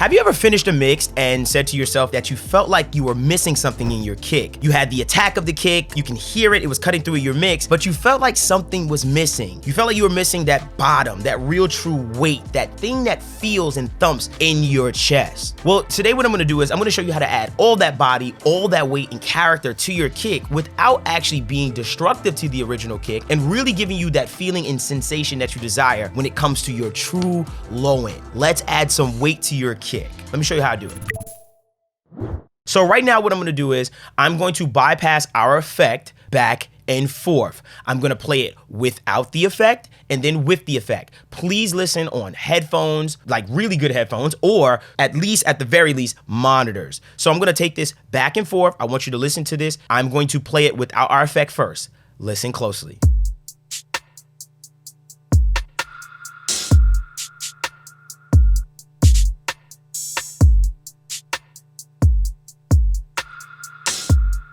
Have you ever finished a mix and said to yourself that you felt like you were missing something in your kick? You had the attack of the kick, you can hear it, it was cutting through your mix, but you felt like something was missing. You felt like you were missing that bottom, that real true weight, that thing that feels and thumps in your chest. Well, today what I'm gonna do is I'm gonna show you how to add all that body, all that weight and character to your kick without actually being destructive to the original kick and really giving you that feeling and sensation that you desire when it comes to your true low end. Let's add some weight to your kick. Let me show you how to do it. So right now what I'm gonna do is I'm going to bypass our effect back and forth. I'm gonna play it without the effect and then with the effect. Please listen on headphones, like really good headphones, or at the very least, monitors. So I'm gonna take this back and forth. I want you to listen to this. I'm going to play it without our effect first. Listen closely.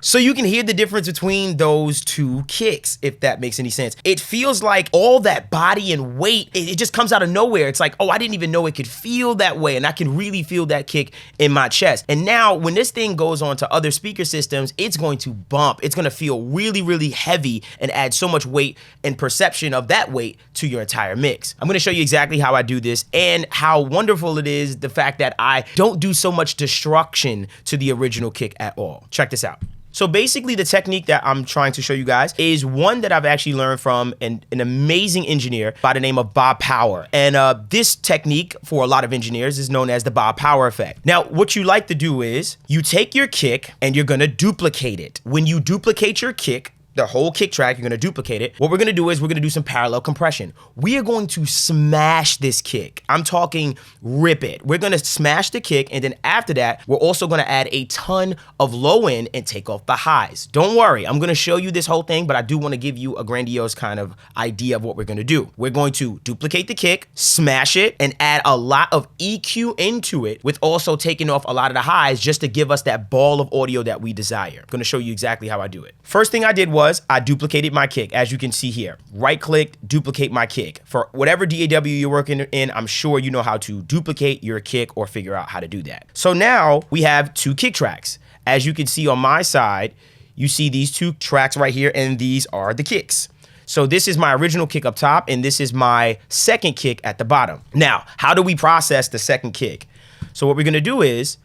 So you can hear the difference between those two kicks, if that makes any sense. It feels like all that body and weight, it just comes out of nowhere. It's like, oh, I didn't even know it could feel that way, and I can really feel that kick in my chest. And now when this thing goes on to other speaker systems, it's going to bump. It's gonna feel really, really heavy and add so much weight and perception of that weight to your entire mix. I'm gonna show you exactly how I do this and how wonderful it is, the fact that I don't do so much destruction to the original kick at all. Check this out. So basically the technique that I'm trying to show you guys is one that I've actually learned from an amazing engineer by the name of Bob Power. And this technique for a lot of engineers is known as the Bob Power effect. Now, what you like to do is you take your kick and you're gonna duplicate it. When you duplicate your kick, the whole kick track, you're gonna duplicate it. What we're gonna do is we're gonna do some parallel compression. We are going to smash this kick. I'm talking rip it. We're gonna smash the kick, and then after that, we're also gonna add a ton of low end and take off the highs. Don't worry, I'm gonna show you this whole thing, but I do wanna give you a grandiose kind of idea of what we're gonna do. We're going to duplicate the kick, smash it, and add a lot of EQ into it, with also taking off a lot of the highs just to give us that ball of audio that we desire. I'm gonna show you exactly how I do it. First thing I did was I duplicated my kick, as you can see here. Right-click, duplicate my kick. For whatever DAW you're working in, I'm sure you know how to duplicate your kick or figure out how to do that. So now we have two kick tracks. As you can see on my side, you see these two tracks right here, and these are the kicks. So this is my original kick up top, and this is my second kick at the bottom. Now, how do we process the second kick? So what we're gonna do is,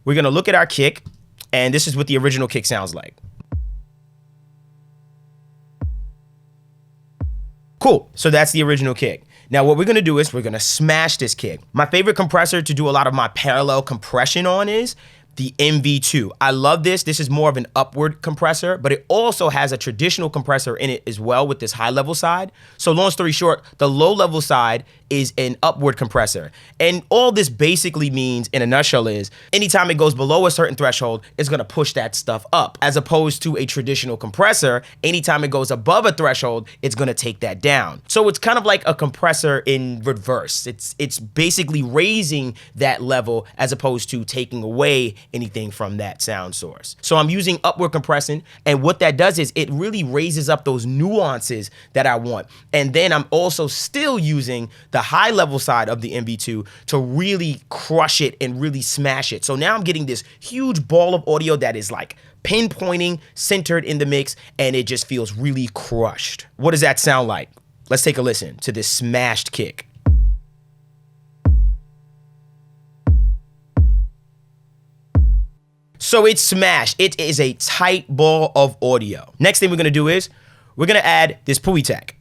we're gonna look at our kick, and this is what the original kick sounds like. Cool, so that's the original kick. Now what we're gonna do is we're gonna smash this kick. My favorite compressor to do a lot of my parallel compression on is the MV2. I love this. This is more of an upward compressor, but it also has a traditional compressor in it as well with this high level side. So long story short, the low level side is an upward compressor. And all this basically means in a nutshell is anytime it goes below a certain threshold, it's gonna push that stuff up, as opposed to a traditional compressor. Anytime it goes above a threshold, it's gonna take that down. So it's kind of like a compressor in reverse. It's basically raising that level as opposed to taking away anything from that sound source. So I'm using upward compression, and what that does is it really raises up those nuances that I want. And then I'm also still using the high level side of the MV2 to really crush it and really smash it. So now I'm getting this huge ball of audio that is like pinpointing, centered in the mix, and it just feels really crushed. What does that sound like? Let's take a listen to this smashed kick. So it's smashed. It is a tight ball of audio. Next thing we're gonna do is we're gonna add this Pui Tech.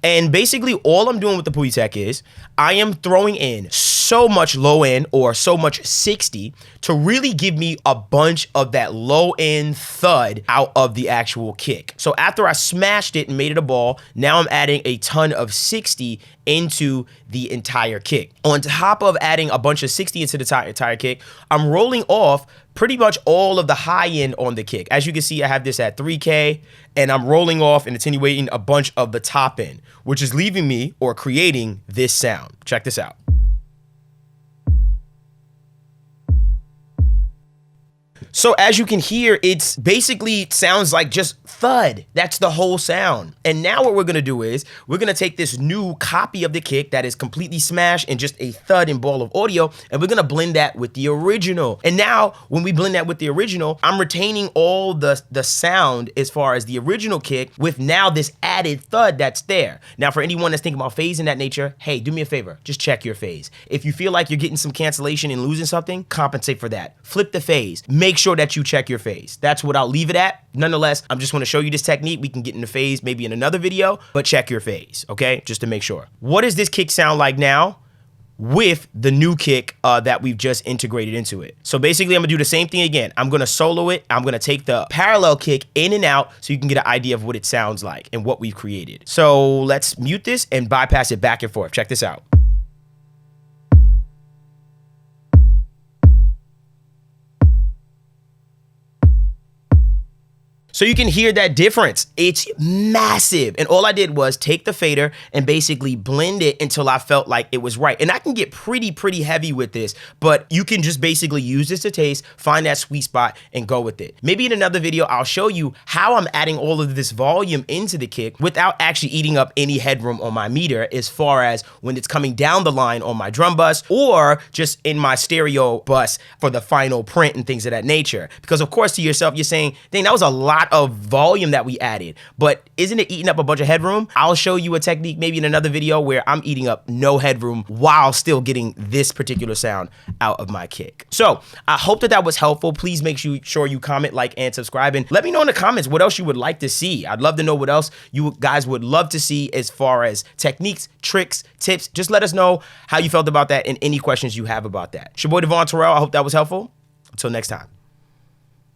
And basically all I'm doing with the Pui Tech is I am throwing in so much low end or so much 60 to really give me a bunch of that low end thud out of the actual kick. So after I smashed it and made it a ball, now I'm adding a ton of 60 into the entire kick. On top of adding a bunch of 60 into the entire kick, I'm rolling off pretty much all of the high end on the kick. As you can see, I have this at 3K, and I'm rolling off and attenuating a bunch of the top end, which is leaving me or creating this sound. Check this out. So as you can hear, it's basically sounds like just thud. That's the whole sound. And now what we're gonna do is we're gonna take this new copy of the kick that is completely smashed and just a thud and ball of audio, and we're gonna blend that with the original. And now when we blend that with the original, I'm retaining all the sound as far as the original kick with now this added thud that's there. Now for anyone that's thinking about phase in that nature, hey, do me a favor, just check your phase. If you feel like you're getting some cancellation and losing something, compensate for that. Flip the phase. Make sure that you check your phase. That's what I'll leave it at. Nonetheless, I'm just gonna show you this technique. We can get into phase maybe in another video, but check your phase, okay? Just to make sure. What does this kick sound like now with the new kick that we've just integrated into it? So basically, I'm gonna do the same thing again. I'm gonna solo it. I'm gonna take the parallel kick in and out so you can get an idea of what it sounds like and what we've created. So let's mute this and bypass it back and forth. Check this out. So you can hear that difference. It's massive. And all I did was take the fader and basically blend it until I felt like it was right. And I can get pretty heavy with this, but you can just basically use this to taste, find that sweet spot and go with it. Maybe in another video, I'll show you how I'm adding all of this volume into the kick without actually eating up any headroom on my meter as far as when it's coming down the line on my drum bus or just in my stereo bus for the final print and things of that nature. Because of course to yourself, you're saying, dang, that was a lot of volume that we added, but isn't it eating up a bunch of headroom? I'll show you a technique maybe in another video where I'm eating up no headroom while still getting this particular sound out of my kick. So I hope that that was helpful. Please make sure you comment, like, and subscribe, and let me know in the comments what else you would like to see. I'd love to know what else you guys would love to see as far as techniques, tricks, tips. Just let us know how you felt about that and any questions you have about that. It's your boy Devon Terrell. I hope that was helpful. Until next time.